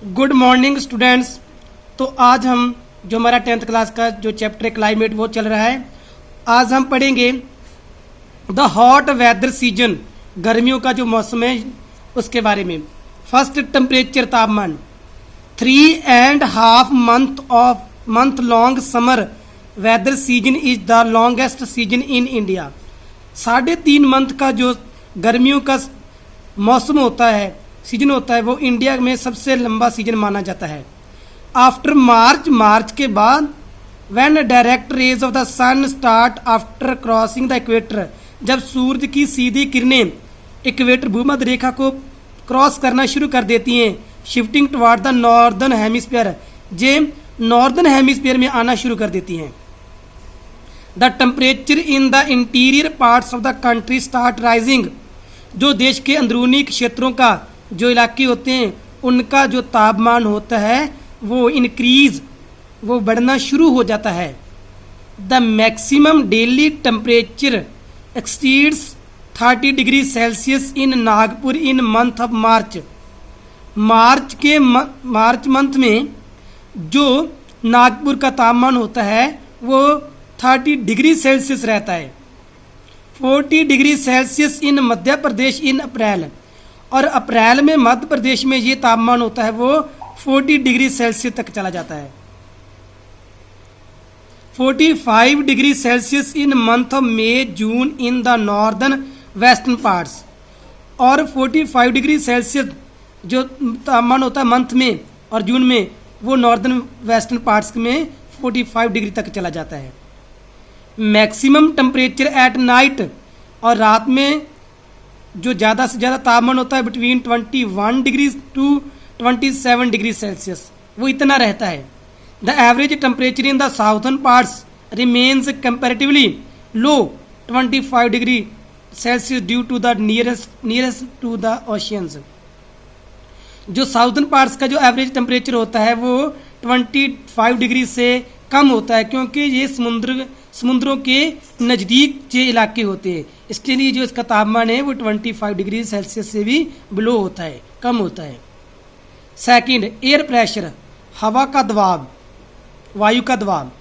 Good morning students. तो आज हम जो हमारा 10th क्लास का जो चैप्टर है क्लाइमेट वो चल रहा है। आज हम पढ़ेंगे द हॉट वेदर सीजन, गर्मियों का जो मौसम है उसके बारे में। फर्स्ट टेम्परेचर, तापमान। 3.5 month long summer weather season is the longest season in India. 3.5 month का जो गर्मियों का मौसम होता है, सीजन होता है, वो इंडिया में सबसे लंबा सीजन माना जाता है। आफ्टर मार्च के बाद when direct rays of the sun start after crossing the equator, जब सूर्य की सीधी किरणें इक्वेटर भूमध्य रेखा को क्रॉस करना शुरू कर देती हैं, shifting toward the northern hemisphere, J northern hemisphere में आना शुरू कर देती हैं। The temperature in the interior parts of the country start rising, जो देश के अंदरूनी क्षेत्रों का जो इलाके होते हैं उनका जो तापमान होता है वो इंक्रीज, वो बढ़ना शुरू हो जाता है। The maximum daily temperature exceeds 30 degree Celsius in Nagpur in month of March. March month में जो नागपुर का तापमान होता है वो 30 डिग्री सेल्सियस रहता है। 40 डिग्री सेल्सियस इन मध्य प्रदेश इन अप्रैल, और अप्रैल में मध्य प्रदेश में ये तापमान होता है वो 40 डिग्री सेल्सियस तक चला जाता है। 45 degree Celsius in month of May June in the northern western parts, और 45 डिग्री सेल्सियस जो तापमान होता है मंथ में और जून में वो नॉर्दर्न वेस्टर्न पार्ट्स में 45 डिग्री तक चला जाता है। मैक्सिमम टेम्परेचर एट नाइट, और रात में जो ज़्यादा से ज़्यादा तापमान होता है between 21 degree to 27 degree Celsius, वो इतना रहता है। The average temperature in the southern parts remains comparatively low 25 degree Celsius due to the nearest to the oceans. जो साउथर्न पार्ट्स का जो एवरेज टेम्परेचर होता है वो 25 डिग्री से कम होता है, क्योंकि ये समुद्रों के नज़दीक जो इलाके होते हैं, इसके लिए जो इसका तापमान है वो 25 डिग्री सेल्सियस से भी बिलो होता है, कम होता है। सेकंड, एयर प्रेशर, हवा का दबाव, वायु का दबाव।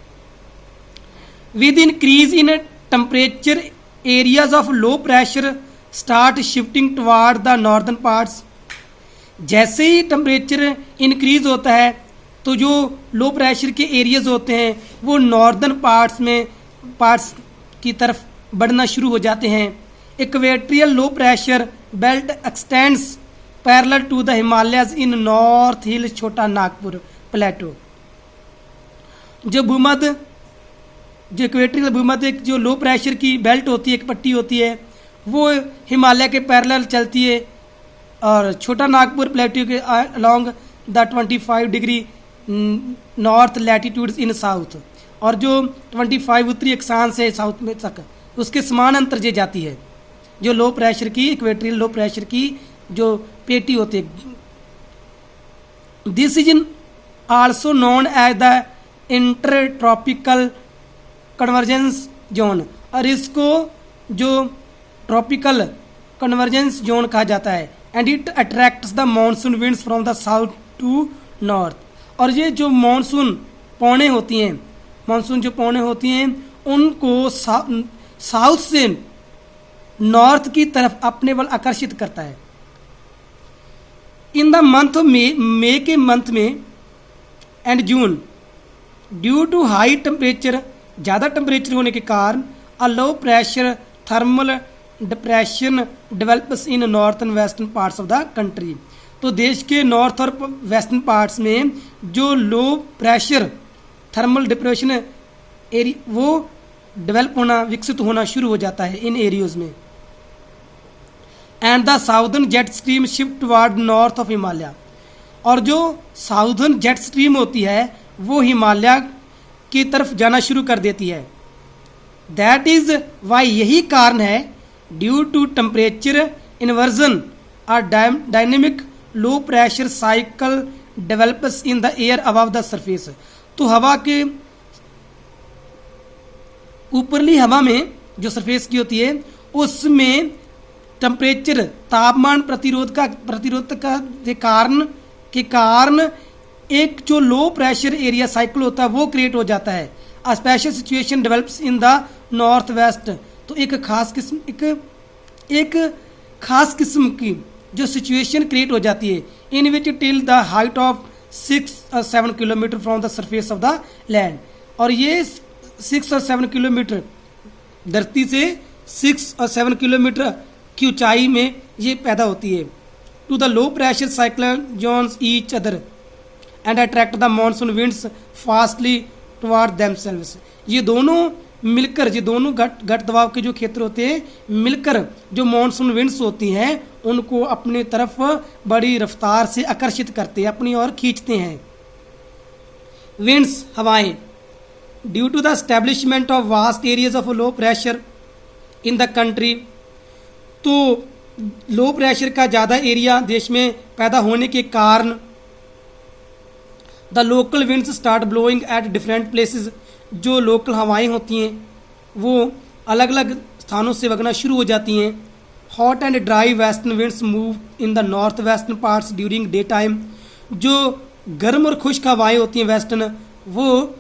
With increase in temperature areas of low pressure start shifting toward the northern parts. जैसे ही टेम्परेचर इंक्रीज होता है तो जो लो प्रेशर के एरियाज होते हैं वो नॉर्दर्न पार्ट्स की तरफ बढ़ना शुरू हो जाते हैं। Equatorial low pressure belt extends parallel to the Himalayas in north hill Chota Nagpur प्लेटो। जो इक्वेटोरियल भूमध्य जो लो प्रेशर की बेल्ट होती है, एक पट्टी होती है, वो हिमालय के पैरेलल चलती है, और छोटा नागपुर प्लेटो के along the 25 degree north latitudes in south, और जो 25 उत्तरी अक्षांश है साउथ में तक, उसके समान अंतर जे जाती है। जो लो प्रेशर की, इक्वेटोरियल लो प्रेशर की जो पेटी होती है, this is also known as the inter tropical convergence zone, और इसको जो ट्रॉपिकल कन्वर्जेंस जोन कहा जाता है। And it attracts the monsoon winds from the south to north, और ये जो मानसून पौने होती हैं, मानसून जो पौने होती हैं उनको साउथ से नॉर्थ की तरफ अपने बल आकर्षित करता है। इन द मंथ ऑफ मई के मंथ में and June, due to high temperature, ज़्यादा टेम्परेचर होने के कारण a low pressure thermal depression develops in northern western parts of the country. तो देश के नॉर्थ और वेस्टर्न पार्ट्स में जो low pressure thermal depression area वो डेवलप होना, विकसित होना शुरू हो जाता है इन एरियोज में। And the southern jet stream shift toward north of Himalaya, और जो साउदर्न जेट स्ट्रीम होती है वो हिमालय की तरफ जाना शुरू कर देती है। दैट इज वाई, यही कारण है, ड्यू टू टेम्परेचर इन्वर्जन और dynamic low pressure cycle develops in the air above the surface. तो हवा के ऊपरली हवा में जो सरफेस की होती है उसमें टेम्परेचर, तापमान प्रतिरोध का के कारण के कारण एक जो लो प्रेशर एरिया साइकिल होता है वो क्रिएट हो जाता है। A special situation develops in the north west, तो एक खास किस्म की जो सिचुएशन क्रिएट हो जाती है, इन विच टिल द हाइट ऑफ 6 और 7 kilometre from the surface of the land, और ये 6 और 7 किलोमीटर धरती से 6 और 7 किलोमीटर की ऊंचाई में ये पैदा होती है। To the low pressure cyclone zones each other and attract the monsoon winds fastly toward themselves, ये दोनों मिलकर, ये दोनों घट दबाव के जो क्षेत्र होते हैं मिलकर जो मॉनसून विंड्स होती हैं उनको अपनी तरफ बड़ी रफ्तार से आकर्षित करते हैं, अपनी ओर खींचते हैं। विंड्स, हवाएं, due to the establishment of vast areas of low pressure in the country, तो लो प्रेशर का ज़्यादा एरिया देश में पैदा होने के कारण the local winds start blowing at different places, जो लोकल हवाएं होती हैं वो अलग अलग स्थानों से वगना शुरू हो जाती हैं। Hot and dry western winds move in the north western parts during day time, जो गर्म और खुश्क हवाएं होती हैं वेस्टर्न, वो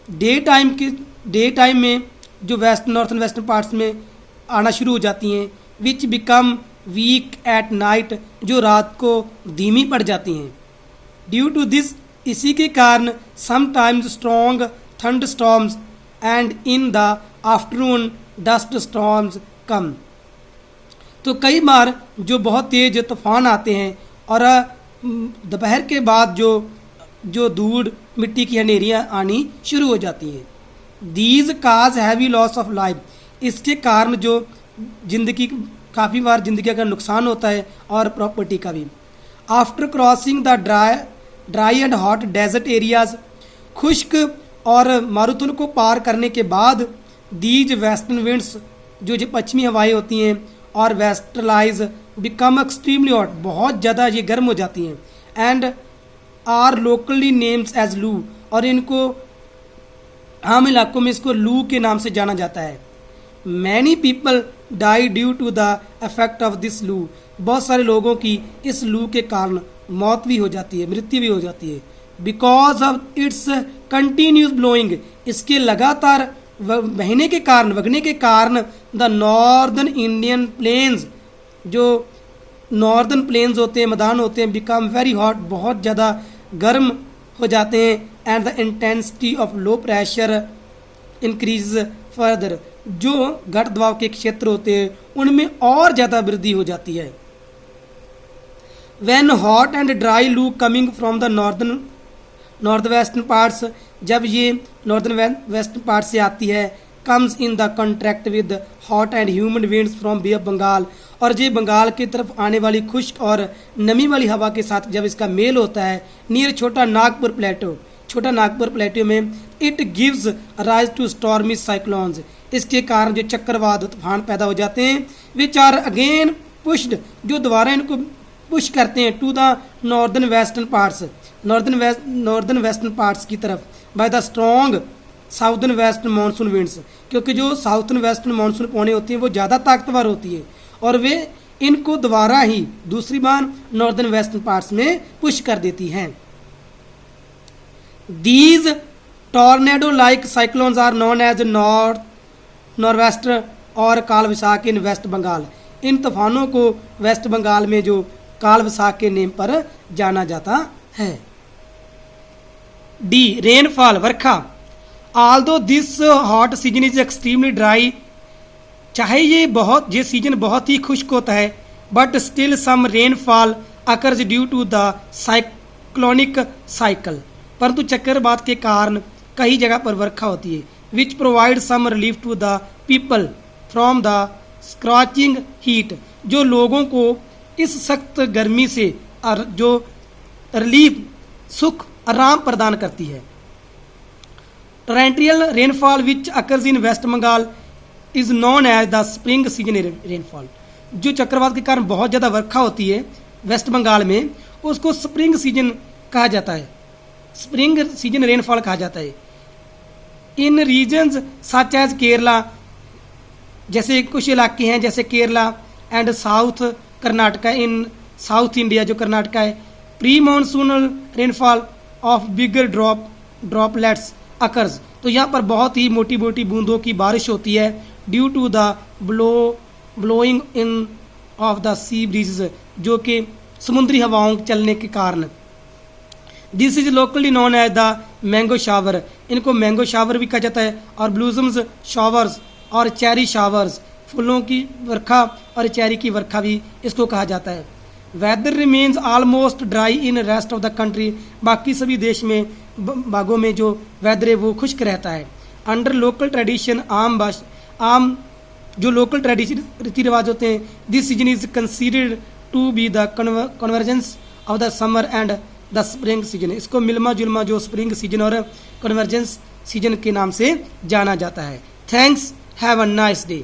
डे टाइम में जो नॉर्थन वेस्टर्न पार्ट्स में आना शुरू हो जाती हैं। विच बिकम वीक एट नाइट, जो रात को धीमी पड़ जाती हैं। ड्यू टू दिस, इसी के कारण sometimes strong thunderstorms and in the afternoon dust storms come, तो कई बार जो बहुत तेज तूफान आते हैं और दोपहर के बाद जो धूड़ मिट्टी की अंधेरियाँ आनी शुरू हो जाती हैं। These cause heavy loss of life, इसके कारण जो जिंदगी, काफ़ी बार जिंदगी का नुकसान होता है और प्रॉपर्टी का भी। After crossing the dry and hot desert areas, खुश्क और मारुतल को पार करने के बाद दीज वेस्टर्न विंड्स, जो पश्चिमी हवाएं होती हैं, और वेस्टर्लाइज बिकम एक्सट्रीमली हॉट, बहुत ज़्यादा ये गर्म हो जाती हैं, and are locally names as loo, और इनको आम इलाकों में इसको लू के नाम से जाना जाता है। Many people die due to the effect of this loo, बहुत सारे लोगों की इस लू के कारण मौत भी हो जाती है, मृत्यु भी हो जाती है। Because of its continuous blowing, इसके लगातार बहने के कारण, वगने के कारण द नॉर्दर्न इंडियन प्लेन्स, जो नॉर्दर्न प्लेन्स होते हैं, मैदान होते हैं, बिकम वेरी हॉट, बहुत ज़्यादा गर्म हो जाते हैं। And the intensity of low pressure increase further, जो घट दबाव के क्षेत्र होते हैं उनमें और ज़्यादा वृद्धि हो जाती है। When hot and dry loo coming from the north western parts, जब ये नॉर्दर्न वेस्टर्न पार्ट से आती है, comes in the contract with hot and humid winds from Bay of Bengal, और ये बंगाल की तरफ आने वाली खुश्क और नमी वाली हवा के साथ जब इसका मेल होता है नियर छोटा नागपुर प्लेटो में, it gives rise to stormy cyclones, इसके कारण जो चक्रवात तूफान पैदा हो जाते हैं। विच आर अगेन पुश्ड, जो दोबारा इनको पुश करते हैं to the northern western parts की तरफ by the strong southern western monsoon winds, क्योंकि जो साउथर्न वेस्टर्न मानसून पौने होती हैं वो ज़्यादा ताकतवर होती है और वे इनको दोबारा ही दूसरी बार नॉर्दर्न वेस्टर्न पार्ट्स में पुश कर देती हैं। These tornado like cyclones are known as nor'wester और काल वैसाख इन वेस्ट बंगाल, इन तूफानों को वेस्ट बंगाल में जो काल वैसाख के नेम पर जाना जाता है। डी, रेनफॉल, वर्षा। Although this hot season is extremely dry, चाहे ये सीजन बहुत ही खुश्क होता है, but still some rainfall occurs due to the cyclonic cycle, परंतु चक्रवात के कारण कई जगह पर वर्षा होती है। Which provide some relief to the people from the scorching heat, जो लोगों को इस सख्त गर्मी से जो रिलीफ, सुख, आराम प्रदान करती है। Torrential rainfall which occurs in waste Bengal is known as the spring season rainfall, जो चक्रवात के कारण बहुत ज़्यादा वर्षा होती है वेस्ट बंगाल में, उसको स्प्रिंग सीजन कहा जाता है, स्प्रिंग सीजन रेनफॉल कहा जाता है। इन रीजन्स सच एज केरला, जैसे कुछ इलाके हैं जैसे Kerala and south Karnataka in south India, जो कर्नाटका है, pre monsoonal rainfall of bigger droplets occurs. तो यहाँ पर बहुत ही मोटी मोटी बूंदों की बारिश होती है due to the blowing in of the sea breezes, जो कि समुद्री हवाओं चलने के कारण। This is locally known as the mango shower, इनको मैंगो शावर भी कहा जाता है, और ब्लूजम्स शावर्स और चेरी शावर्स, फूलों की वर्खा और चेरी की वर्खा भी इसको कहा जाता है। Weather remains almost dry in rest of the country, बाकी सभी देश में भागों में जो वेदर है वो खुश्क रहता है। अंडर लोकल ट्रेडिशन आम जो लोकल ट्रेडिशन रीति रिवाज होते हैं, this season is considered to be the convergence of the summer and the spring season, इसको मिलमा जुलमा जो स्प्रिंग सीजन और कन्वर्जेंस सीजन के नाम से जाना जाता है। Thanks, have a nice day.